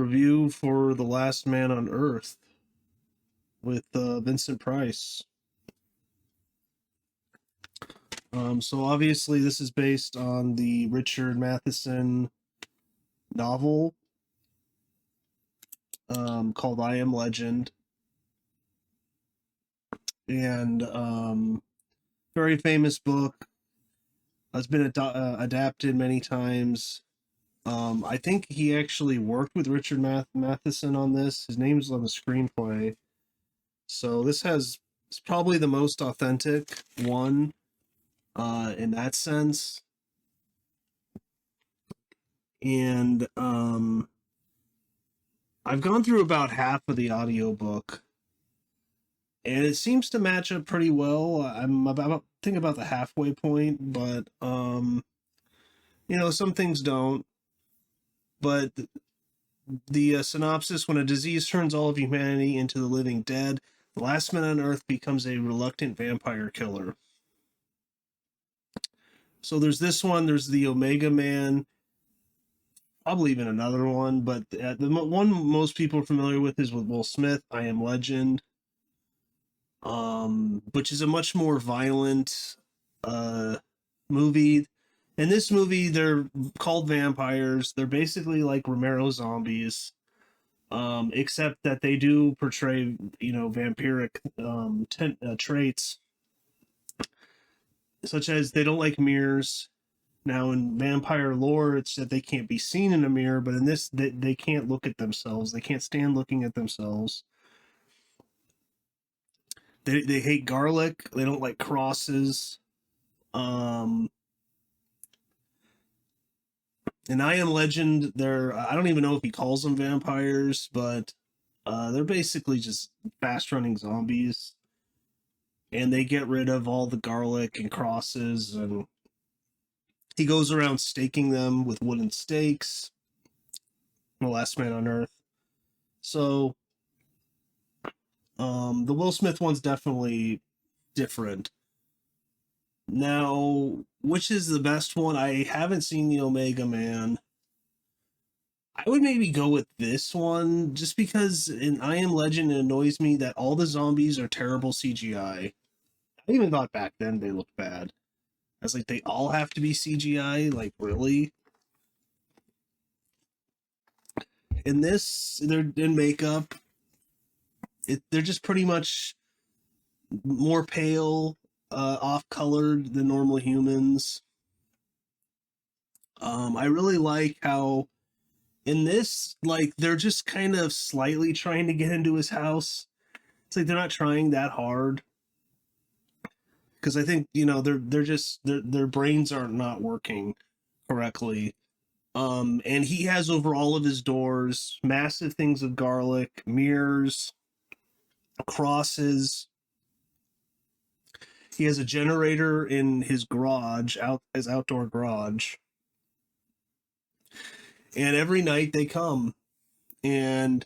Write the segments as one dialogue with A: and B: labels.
A: review for The Last Man on Earth with Vincent Price. So obviously this is based on the Richard Matheson novel called I Am Legend. And very famous book. Has been adapted many times. I think he actually worked with Richard Matheson on this. His name's on the screenplay. So it's probably the most authentic one in that sense. And I've gone through about half of the audiobook, and it seems to match up pretty well. I'm about think about the halfway point, but some things don't. But the synopsis: when a disease turns all of humanity into the living dead, the last man on Earth becomes a reluctant vampire killer. So there's this one. There's the Omega Man. Probably even another one, but the one most people are familiar with is with Will Smith, I Am Legend, which is a much more violent movie. In this movie, they're called vampires. They're basically like Romero zombies, except that they do portray, vampiric traits, such as they don't like mirrors. Now, in vampire lore, it's that they can't be seen in a mirror, but in this, they can't look at themselves. They can't stand looking at themselves. They hate garlic. They don't like crosses. And I Am Legend, I don't even know if he calls them vampires, but they're basically just fast-running zombies. And they get rid of all the garlic and crosses, and he goes around staking them with wooden stakes. The Last Man on Earth. So, the Will Smith one's definitely different. Now, which is the best one? I haven't seen the Omega Man. I would maybe go with this one, just because in I Am Legend it annoys me that all the zombies are terrible CGI. I even thought back then they looked bad. I was like, they all have to be CGI? Like, really? In this, they're in makeup. They're just pretty much more pale, off-colored than normal humans. I really like how in this, like, they're just kind of slightly trying to get into his house. It's like they're not trying that hard. Because I think, their brains are not working correctly. And he has over all of his doors massive things of garlic, mirrors, crosses. He has a generator in his garage, his outdoor garage. And every night they come. And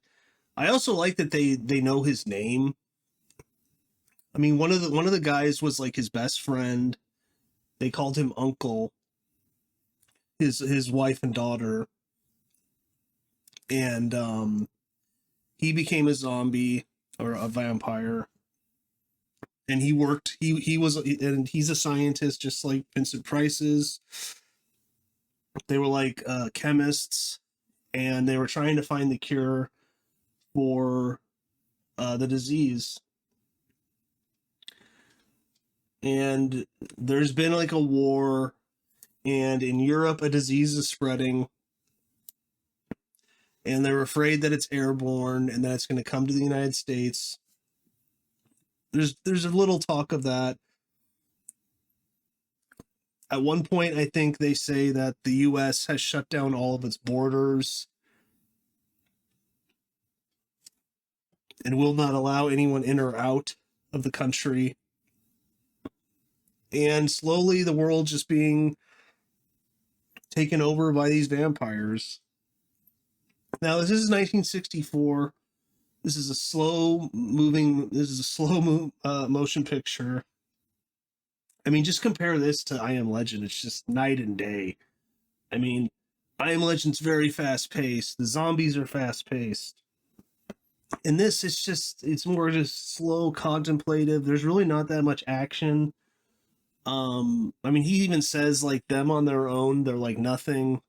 A: I also like that they know his name. I mean, one of the guys was like his best friend. They called him Uncle. His wife and daughter. And he became a zombie or a vampire. And he worked. And he's a scientist, just like Vincent Price is. They were like chemists, and they were trying to find the cure for the disease. And there's been like a war, and in Europe a disease is spreading, and they're afraid that it's airborne and that it's going to come to the United States. There's a little talk of that. At one point, I think they say that the U.S. has shut down all of its borders and will not allow anyone in or out of the country. And slowly the world just being taken over by these vampires. Now, this is 1964. This is a slow motion picture. I mean, just compare this to I Am Legend. It's just night and day. I mean, I Am Legend's very fast paced. The zombies are fast paced. In this, it's more just slow, contemplative. There's really not that much action. I mean, he even says like them on their own, they're like nothing.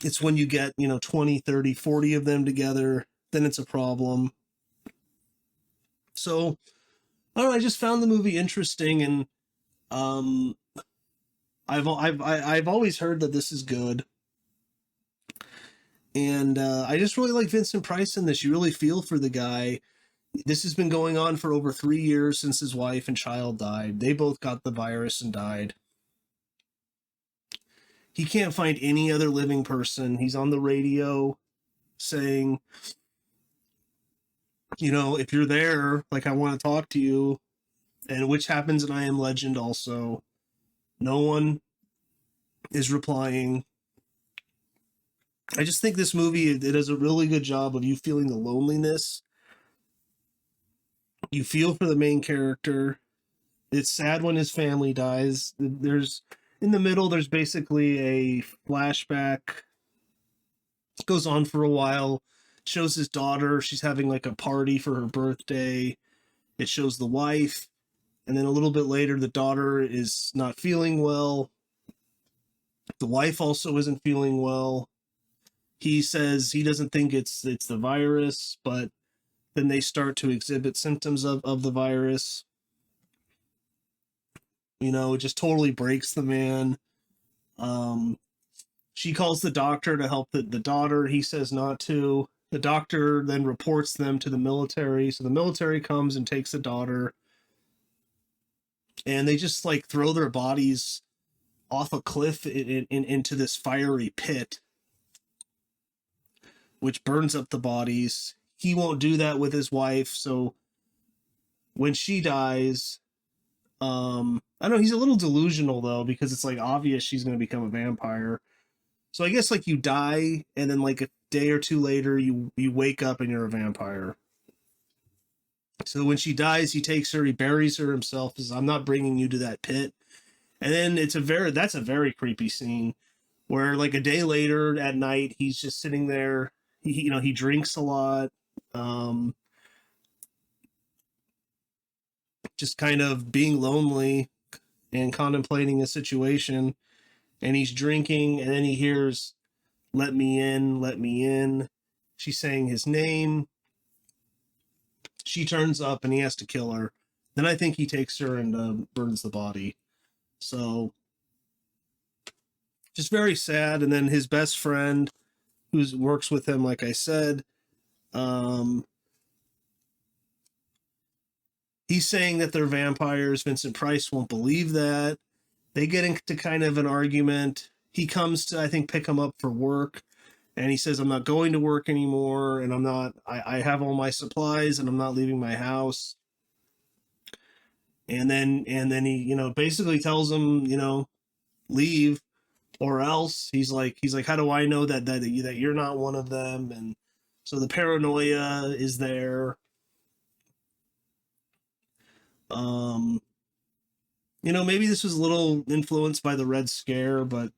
A: It's when you get, 20, 30, 40 of them together, then it's a problem. So, I don't know, I just found the movie interesting, and um I've always heard that this is good. And I just really like Vincent Price in this. You really feel for the guy. This has been going on for over 3 years since his wife and child died. They both got the virus and died. He can't find any other living person. He's on the radio saying, if you're there, like, I want to talk to you. And which happens in I Am Legend also. No one is replying. I just think this movie, it does a really good job of you feeling the loneliness. You feel for the main character. It's sad when his family dies. There's in the middle, there's basically a flashback. It goes on for a while. It shows his daughter. She's having like a party for her birthday. It shows the wife. And then a little bit later, the daughter is not feeling well. The wife also isn't feeling well. He says he doesn't think it's the virus, but then they start to exhibit symptoms of the virus. It just totally breaks the man. She calls the doctor to help the daughter. He says not to. The doctor then reports them to the military. So the military comes and takes the daughter. And they just like throw their bodies off a cliff into this fiery pit, which burns up the bodies. He won't do that with his wife. So when she dies, I don't know, he's a little delusional though, because it's like obvious she's going to become a vampire. So I guess like you die, and then like a day or two later, you wake up and you're a vampire. So when she dies, he takes her, he buries her himself. Says, "I'm not bringing you to that pit." And then that's a very creepy scene where like a day later at night, he's just sitting there. He drinks a lot, just kind of being lonely and contemplating a situation. And he's drinking, and then he hears, "Let me in, let me in." She's saying his name. She turns up, and he has to kill her. Then I think he takes her and burns the body. So, just very sad. And then his best friend, who works with him, like I said, he's saying that they're vampires. Vincent Price won't believe that. They get into kind of an argument. He comes to, I think, pick him up for work. And he says, "I'm not going to work anymore. And I have all my supplies, and I'm not leaving my house." And then he, basically tells him, leave or else. He's like, "How do I know that you're not one of them?" And so the paranoia is there. Maybe this was a little influenced by the Red Scare, but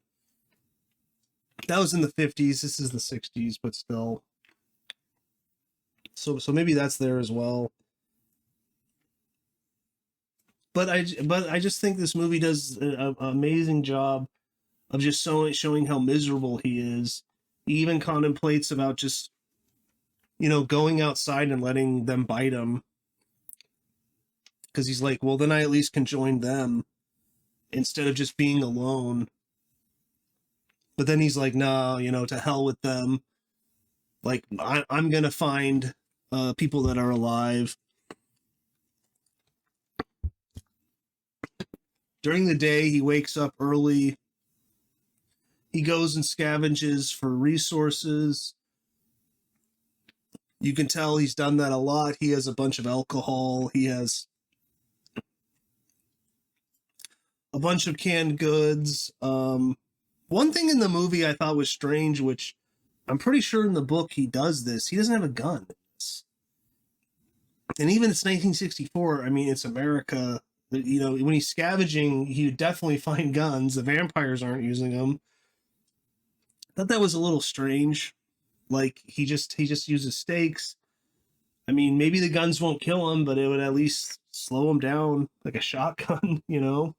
A: that was in the 50s. This is the 60s, but still. So maybe that's there as well. But I just think this movie does an amazing job of just showing how miserable he is. He even contemplates about just, going outside and letting them bite him. Because he's like, well, then I at least can join them instead of just being alone. But then he's like, nah, to hell with them. Like, I'm going to find people that are alive. During the day, he wakes up early. He goes and scavenges for resources. You can tell he's done that a lot. He has a bunch of alcohol. He has a bunch of canned goods. One thing in the movie I thought was strange, which I'm pretty sure in the book he does this. He doesn't have a gun. And even it's 1964. I mean, it's America. When he's scavenging, he would definitely find guns. The vampires aren't using them. Thought that was a little strange. Like he just uses stakes. I mean, maybe the guns won't kill him, but it would at least slow him down like a shotgun, you know?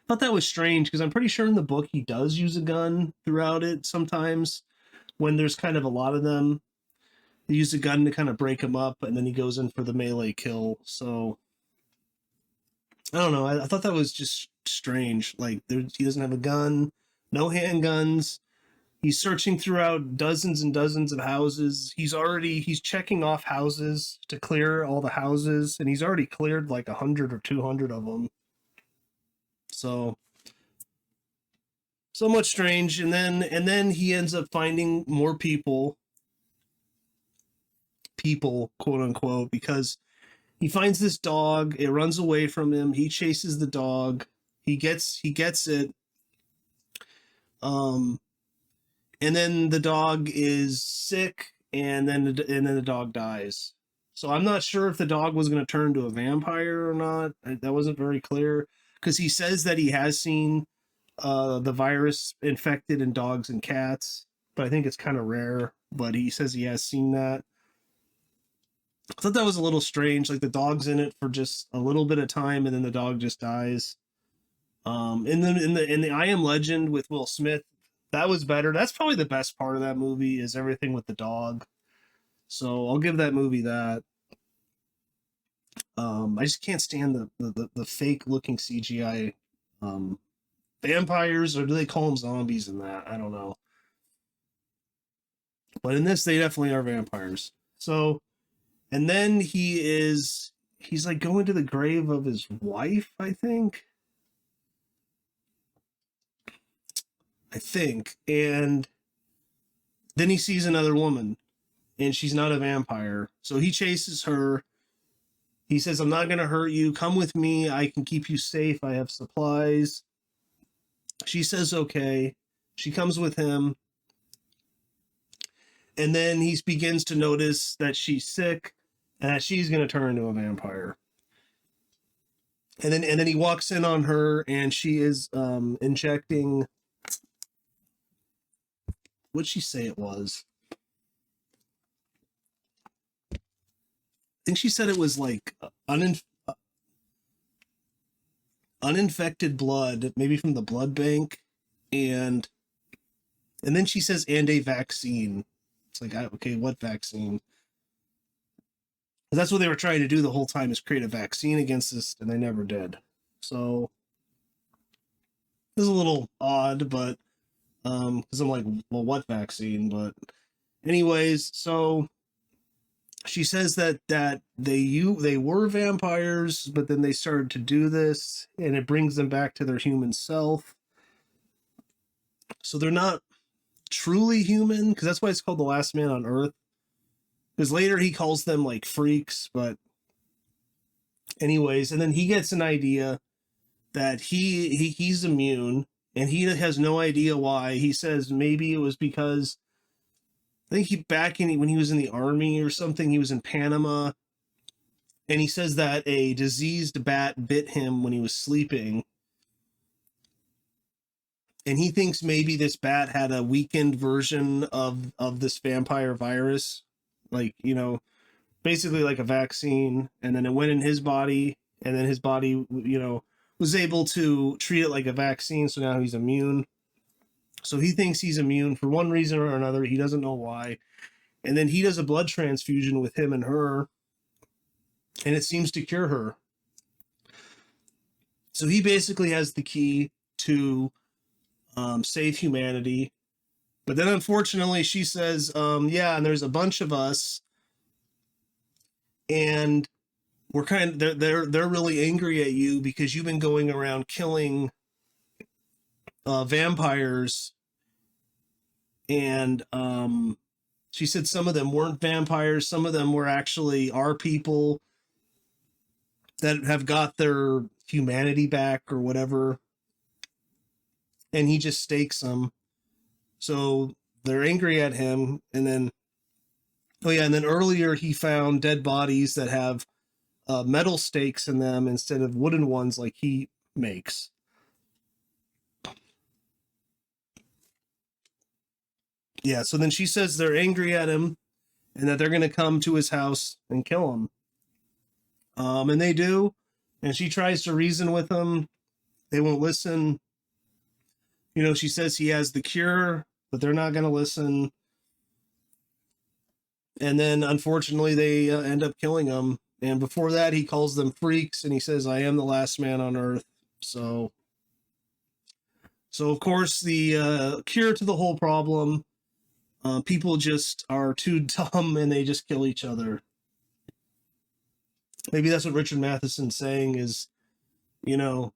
A: Thought that was strange because I'm pretty sure in the book he does use a gun throughout it sometimes when there's kind of a lot of them. He uses a gun to kind of break him up, and then he goes in for the melee kill. So I don't know. I thought that was just strange. Like he doesn't have a gun, no handguns. He's searching throughout dozens and dozens of houses. He's checking off houses to clear all the houses, and he's already cleared like 100 or 200 of them. So somewhat strange. And then he ends up finding more people, quote unquote, because he finds this dog. It runs away from him. He chases the dog. He gets it. Um, and then the dog is sick, and then the dog dies. So I'm not sure if the dog was going to turn into a vampire or not. That wasn't very clear because he says that he has seen the virus infected in dogs and cats, but I think it's kind of rare. But he says he has seen that. I thought that was a little strange. Like the dog's in it for just a little bit of time, and then the dog just dies. In the I Am Legend with Will Smith, that was better. That's probably the best part of that movie is everything with the dog. So I'll give that movie that. I just can't stand the fake looking CGI vampires, or do they call them zombies in that? I don't know. But in this, they definitely are vampires. So, and then he's like going to the grave of his wife, I think. And then he sees another woman, and she's not a vampire. So he chases her. He says, I'm not going to hurt you. Come with me. I can keep you safe. I have supplies. She says, okay. She comes with him. And then he begins to notice that she's sick and that she's going to turn into a vampire. And then he walks in on her, and she is injecting. What'd she say it was? I think she said it was like uninfected blood, maybe from the blood bank, and then she says, and a vaccine. It's like, okay, what vaccine? That's what they were trying to do the whole time, is create a vaccine against this, and they never did. So this is a little odd, but because I'm like, well, what vaccine? But anyways, so she says that they were vampires, but then they started to do this, and it brings them back to their human self. So they're not truly human, because that's why it's called The Last Man on Earth. Because later he calls them like freaks, but anyways, and then he gets an idea that he's immune, and he has no idea why. He says maybe it was because I think when he was in the army or something, he was in Panama, and he says that a diseased bat bit him when he was sleeping. And he thinks maybe this bat had a weakened version of this vampire virus, like, basically like a vaccine, and then it went in his body, and then his body, was able to treat it like a vaccine, so now he's immune. So he thinks he's immune for one reason or another. He doesn't know why. And then he does a blood transfusion with him and her, and it seems to cure her. So he basically has the key to save humanity. But then unfortunately she says, yeah, and there's a bunch of us, and we're they're really angry at you because you've been going around killing vampires. And she said some of them weren't vampires, some of them were actually our people that have got their humanity back or whatever. And he just stakes them. So they're angry at him. And then, and then earlier he found dead bodies that have metal stakes in them instead of wooden ones like he makes. Yeah, so then she says they're angry at him and that they're going to come to his house and kill him. And they do. And she tries to reason with them. They won't listen. You know, she says he has the cure, but they're not going to listen. And then, unfortunately, they end up killing him. And before that, he calls them freaks and he says, I am the last man on earth. So of course, the cure to the whole problem, people just are too dumb and they just kill each other. Maybe that's what Richard Matheson's saying is, you know,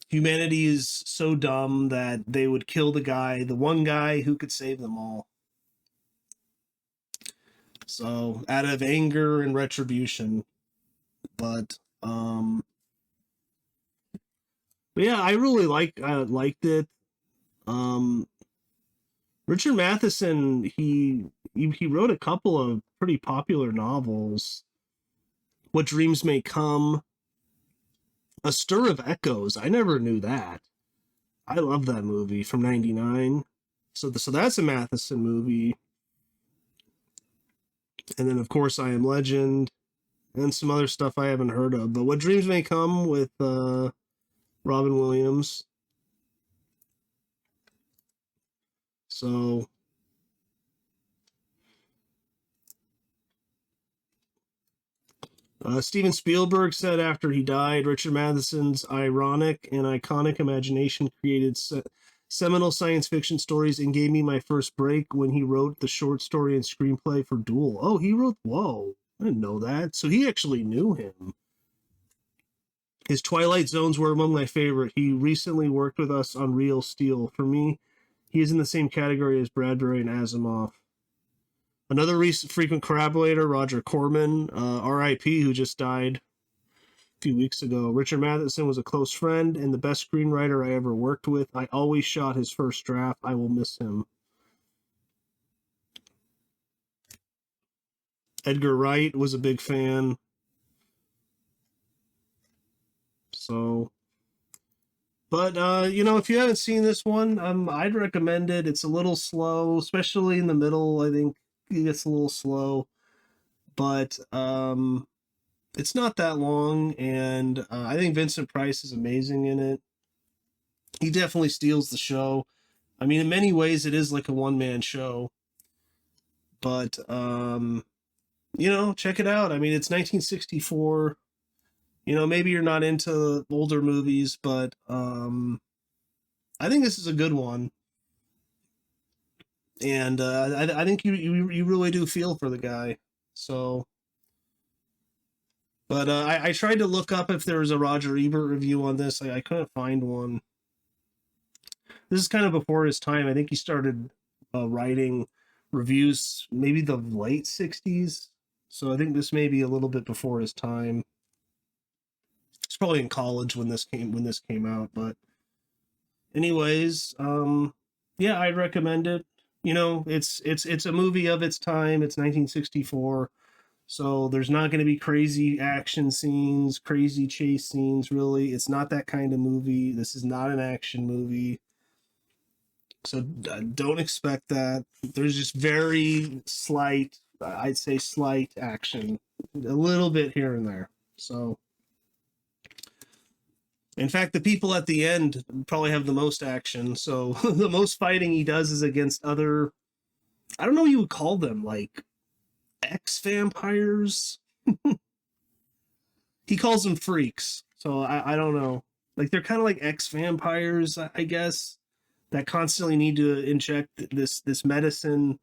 A: humanity is so dumb that they would kill the one guy who could save them all. So out of anger and retribution. But yeah, I really liked it. Richard Matheson, he wrote a couple of pretty popular novels. What Dreams May Come, A Stir of Echoes. I never knew that. I love that movie from '99. So that's a Matheson movie. And then, of course, I Am Legend, and some other stuff I haven't heard of. But What Dreams May Come with Robin Williams. So Steven Spielberg said after he died, Richard Matheson's ironic and iconic imagination created seminal science fiction stories and gave me my first break when he wrote the short story and screenplay for Duel. Oh, he wrote, whoa, I didn't know that. So he actually knew him. His Twilight Zones were among my favorite. He recently worked with us on Real Steel. For me, he is in the same category as Bradbury and Asimov. Another recent frequent collaborator, Roger Corman, R.I.P., who just died a few weeks ago. Richard Matheson was a close friend and the best screenwriter I ever worked with. I always shot his first draft. I will miss him. Edgar Wright was a big fan. So, but if you haven't seen this one, I'd recommend it. It's a little slow, especially in the middle. I think it gets a little slow, but it's not that long, and I think Vincent Price is amazing in it. He definitely steals the show. I mean, in many ways, it is like a one-man show, but check it out. I mean, it's 1964. Maybe you're not into older movies, but I think this is a good one. And I think you really do feel for the guy. So, but I tried to look up if there was a Roger Ebert review on this. I couldn't find one. This is kind of before his time. I think he started writing reviews maybe the late 60s. So I think this may be a little bit before his time. It's probably in college when this came out, but anyways, yeah, I'd recommend it. It's a movie of its time. It's 1964, so there's not going to be crazy action scenes, crazy chase scenes. Really, it's not that kind of movie. This is not an action movie, so don't expect that. There's just very slight, I'd say slight action, a little bit here and there. So. In fact, the people at the end probably have the most action. So the most fighting he does is against other, I don't know what you would call them, like ex-vampires. He calls them freaks. So I don't know. Like they're kind of like ex-vampires, I guess, that constantly need to inject this medicine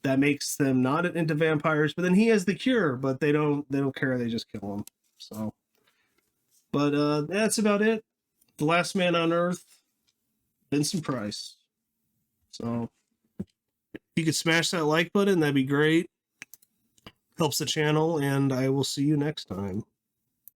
A: that makes them not into vampires. But then he has the cure, but they don't care. They just kill him. So. But that's about it. The Last Man on Earth, Vincent Price. So if you could smash that like button, that'd be great. Helps the channel, and I will see you next time.